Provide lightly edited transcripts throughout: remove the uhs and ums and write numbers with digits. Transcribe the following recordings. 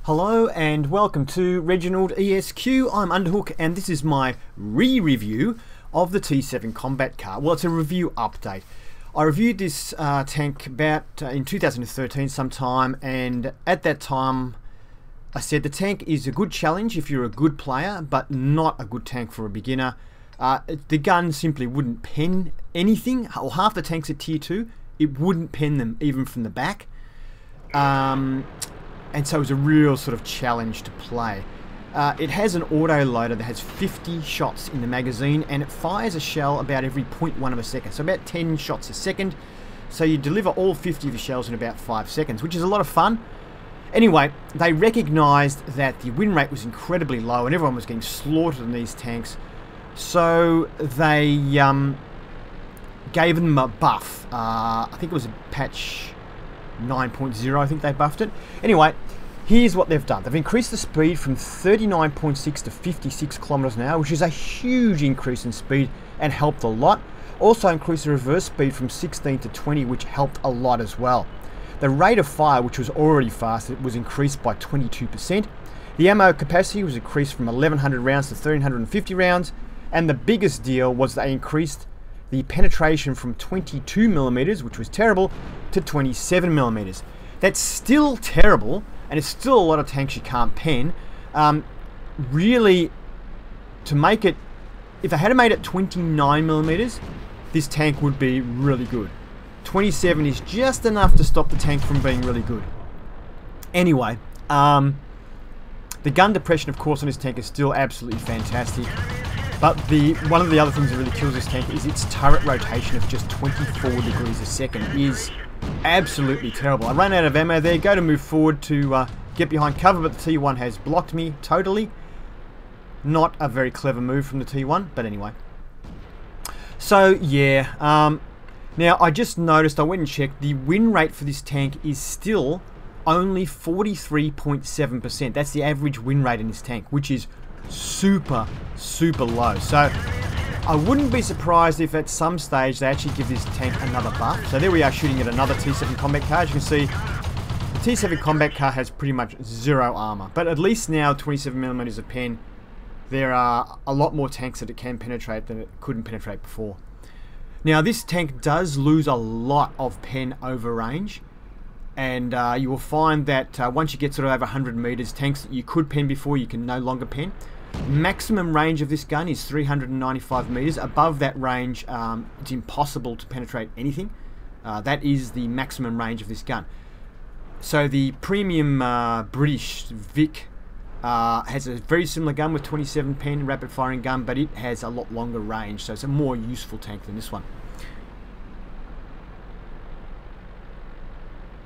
Hello and welcome to ReginaldESQ. I'm Underhook and this is my re-review of the T7 combat car. Well, it's a review update. I reviewed this tank about in 2013 sometime, and at that time I said the tank is a good challenge if you're a good player, but not a good tank for a beginner. The gun simply wouldn't pen anything, or half the tanks at tier 2, it wouldn't pen them even from the back. And so it was a real sort of challenge to play. It has an auto loader that has 50 shots in the magazine, and it fires a shell about every 0.1 of a second, so about 10 shots a second. So you deliver all 50 of the shells in about 5 seconds, which is a lot of fun. Anyway, they recognised that the win rate was incredibly low and everyone was getting slaughtered in these tanks, so they gave them a buff. I think it was a patch 9.0, I think they buffed it. Anyway, here's what they've done. They've increased the speed from 39.6 to 56 kilometers an hour, which is a huge increase in speed and helped a lot. Also increased the reverse speed from 16 to 20, which helped a lot as well. The rate of fire, which was already fast, it was increased by 22%. The ammo capacity was increased from 1100 rounds to 1350 rounds, and the biggest deal was they increased the penetration from 22 millimeters, which was terrible, to 27 millimeters. That's still terrible, and it's still a lot of tanks you can't pen. Really, to make it, if they had made it 29 millimeters, this tank would be really good. 27 is just enough to stop the tank from being really good. Anyway, the gun depression, of course, on this tank is still absolutely fantastic. But one of the other things that really kills this tank is its turret rotation of just 24 degrees a second is absolutely terrible. I ran out of ammo there, go to move forward to get behind cover, but the T1 has blocked me totally. Not a very clever move from the T1, but anyway. So yeah, now I just noticed, I went and checked, the win rate for this tank is still only 43.7%. That's the average win rate in this tank, which is super low. So I wouldn't be surprised if at some stage they actually give this tank another buff. So there we are, shooting at another T7 combat car. As you can see, the T7 combat car has pretty much zero armor, but at least now 27mm of pen, there are a lot more tanks that it can penetrate than it couldn't penetrate before. Now this tank does lose a lot of pen over range, and you will find that once you get sort of over 100 meters, tanks that you could pen before, you can no longer pen. Maximum range of this gun is 395 meters. Above that range, it's impossible to penetrate anything. That is the maximum range of this gun. So the premium British Vic has a very similar gun with 27 pen rapid firing gun, but it has a lot longer range, so it's a more useful tank than this one.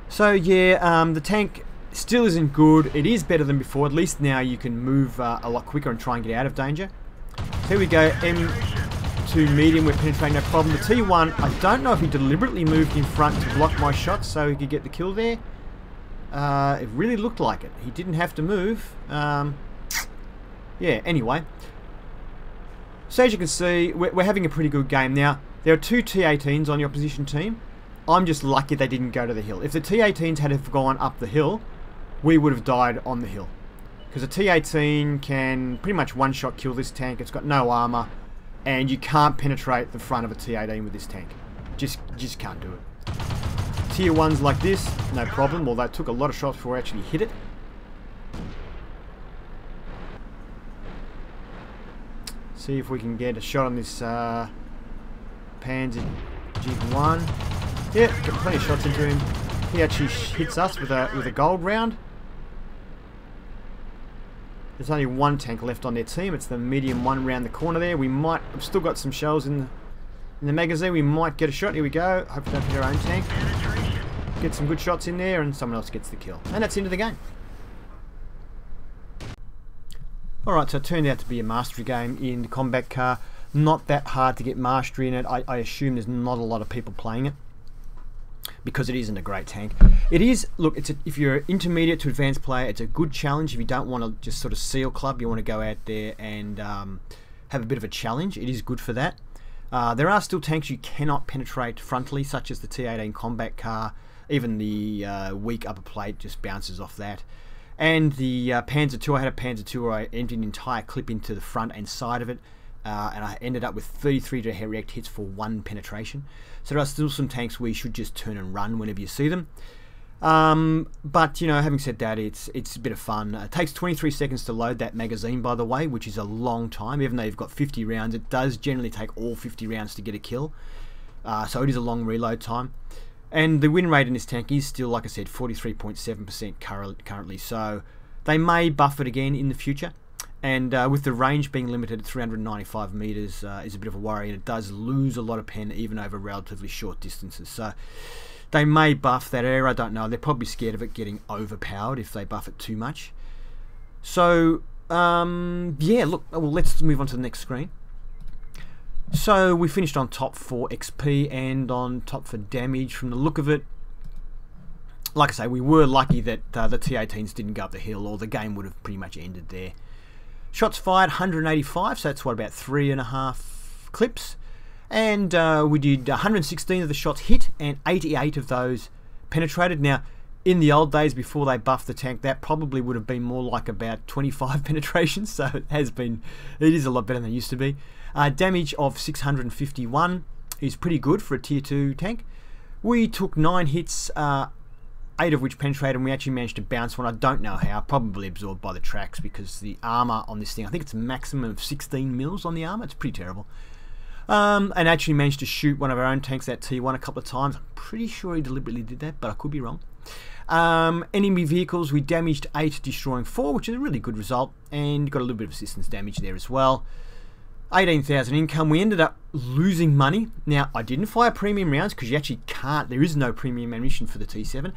So yeah, the tank still isn't good. It is better than before. At least now you can move a lot quicker and try and get out of danger. So here we go, M2 medium, we're penetrating no problem. The T1, I don't know if he deliberately moved in front to block my shots so he could get the kill there. It really looked like it. He didn't have to move. Yeah, anyway. So as you can see, we're having a pretty good game. Now, there are two T18s on your opposition team. I'm just lucky they didn't go to the hill. If the T18s had have gone up the hill, we would have died on the hill. Because a T18 can pretty much one-shot kill this tank. It's got no armor, and you can't penetrate the front of a T18 with this tank. Just can't do it. Tier 1s like this, no problem, although it took a lot of shots before I actually hit it. See if we can get a shot on this Panzer Jig-1. Yeah, got plenty of shots into him. He actually hits us with a gold round. There's only one tank left on their team. It's the medium one round the corner there. We might have still got some shells in the magazine. We might get a shot. Here we go. Hope we don't hit our own tank. Get some good shots in there, and someone else gets the kill. And that's the end of the game. Alright, so it turned out to be a mastery game in the combat car. Not that hard to get mastery in it. I assume there's not a lot of people playing it, because it isn't a great tank. It is, look, if you're intermediate to advanced player, it's a good challenge. If you don't want to just sort of seal club, you want to go out there and have a bit of a challenge, it is good for that. There are still tanks you cannot penetrate frontally, such as the T18 combat car. Even the weak upper plate just bounces off that. And the Panzer II, I had a Panzer II where I emptied an entire clip into the front and side of it, and I ended up with 33 direct hits for 1 penetration. So there are still some tanks where you should just turn and run whenever you see them. But, you know, having said that, it's a bit of fun. It takes 23 seconds to load that magazine, by the way, which is a long time. Even though you've got 50 rounds, it does generally take all 50 rounds to get a kill. So it is a long reload time. And the win rate in this tank is still, like I said, 43.7% currently. So they may buff it again in the future. And with the range being limited at 395 meters is a bit of a worry. And it does lose a lot of pen even over relatively short distances. So they may buff that area, I don't know. They're probably scared of it getting overpowered if they buff it too much. So, yeah, look, well, let's move on to the next screen. So we finished on top for XP and on top for damage from the look of it. Like I say, we were lucky that the T-18s didn't go up the hill, or the game would have pretty much ended there. Shots fired, 185, so that's what, about 3.5 clips. And we did 116 of the shots hit, and 88 of those penetrated. Now, in the old days before they buffed the tank, that probably would have been more like about 25 penetrations. So it is a lot better than it used to be. Damage of 651 is pretty good for a tier 2 tank. We took 9 hits, 8 of which penetrated, and we actually managed to bounce one. I don't know how, probably absorbed by the tracks, because the armor on this thing, I think it's a maximum of 16 mils on the armor. It's pretty terrible. And actually managed to shoot one of our own tanks, that T1, a couple of times. I'm pretty sure he deliberately did that, but I could be wrong. Enemy vehicles, we damaged 8, destroying 4, which is a really good result, and got a little bit of assistance damage there as well. 18,000 income. We ended up losing money. Now, I didn't fire premium rounds because you actually can't. There is no premium ammunition for the T7.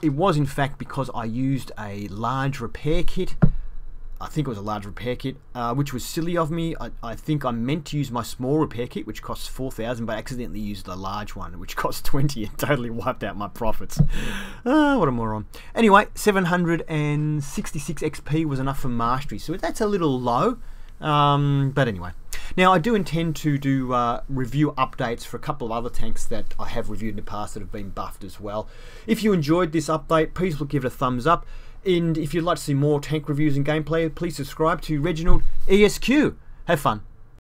It was, in fact, because I used a large repair kit. I think it was a large repair kit, which was silly of me. I think I meant to use my small repair kit, which costs 4,000, but I accidentally used the large one, which costs 20, and totally wiped out my profits. What a moron. Anyway, 766 XP was enough for mastery, so that's a little low. But anyway, now I do intend to do review updates for a couple of other tanks that I have reviewed in the past that have been buffed as well. If you enjoyed this update, please give it a thumbs up. And if you'd like to see more tank reviews and gameplay, please subscribe to ReginaldESQ. Have fun.